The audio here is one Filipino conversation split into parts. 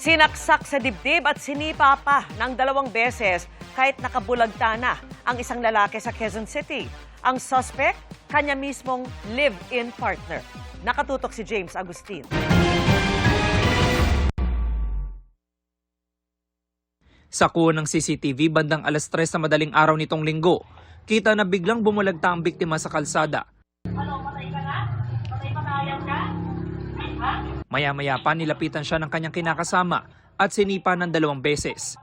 Sinaksak sa dibdib at sinipa pa ng 2 beses kahit nakabulagta na ang isang lalaki sa Quezon City. Ang suspect, kanya mismong live-in partner. Nakatutok si James Agustin. Sa kuha ng CCTV bandang 3:00 na madaling araw nitong linggo, kita na biglang bumulagta ang biktima sa kalsada. Maya-maya pa nilapitan siya ng kanyang kinakasama at sinipa ng 2 beses.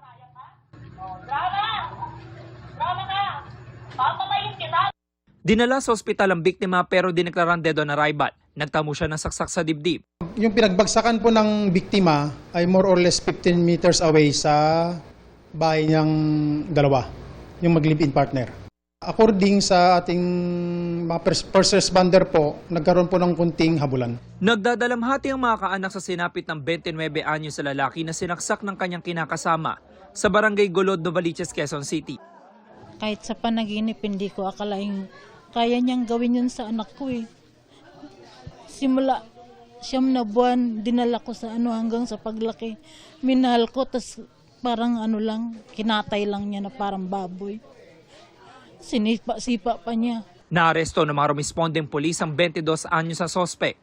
Dinala sa ospital ang biktima pero dineklarang dead on arrival. Nagtamo siya ng saksak sa dibdib. Yung pinagbagsakan po ng biktima ay more or less 15 meters away sa bahay niyang dalawa, yung mag-live-in partner. According sa ating mga first responder po, nagkaroon po ng kunting habulan. Nagdadalamhati ang mga kaanak sa sinapit ng 29 anyos sa lalaki na sinaksak ng kanyang kinakasama sa barangay Golod, Novaliches, Quezon City. Kahit sa panaginip, hindi ko akalaing kaya niyang gawin yun sa anak ko eh. Simula 9 na buwan, dinala ko sa hanggang sa paglaki. Minahal ko, tas parang kinatay lang niya na parang baboy. Sinipa-sipa pa niya. Naaresto ng mga responding polis ang 22 anyos sa sospek.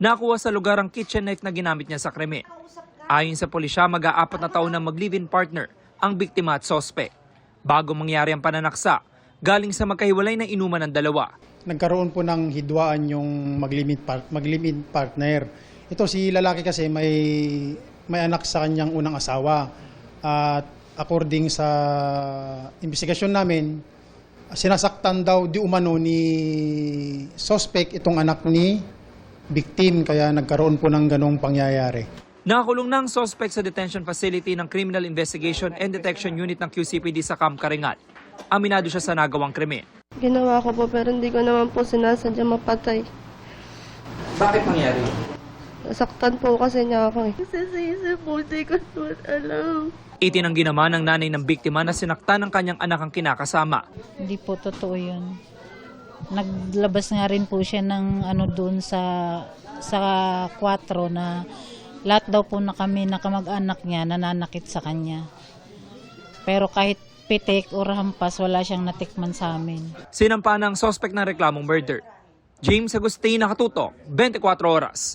Nakuha sa lugar ang kitchen knife na ginamit niya sa krimen. Ayon sa pulisya, mag-4 na taon na mag-live-in partner ang biktima at sospek. Bago mangyari ang pananaksa, galing sa magkahiwalay na inuman ng dalawa. Nagkaroon po ng hidwaan yung mag-live-in partner. Ito si lalaki kasi may anak sa kanyang unang asawa. At according sa investigasyon namin, sinasaktan daw di umano ni suspect itong anak ni victim, kaya nagkaroon po ng ganong pangyayari. Nakakulong na ang suspect sa detention facility ng Criminal Investigation and Detection Unit ng QCPD sa Camp Karingal. Aminado siya sa nagawang krimen. Ginawa ko po pero hindi ko naman po sinasadya mapatay. Bakit nangyari? Nasaktan po kasi niya ako eh. Sisisi po, hindi ko naman alam. Itinanggi naman ng nanay ng biktima na sinaktan ng kanyang anak ang kinakasama. Hindi po totoo yun. Naglabas nga rin po siya ng doon sa 4 na lahat daw po na kami nakamag-anak niya nananakit sa kanya. Pero kahit pitik o hampas, wala siyang natikman sa amin. Sinampa ng suspect ng reklamong murder. James Agustin, Nakatutok, 24 Oras.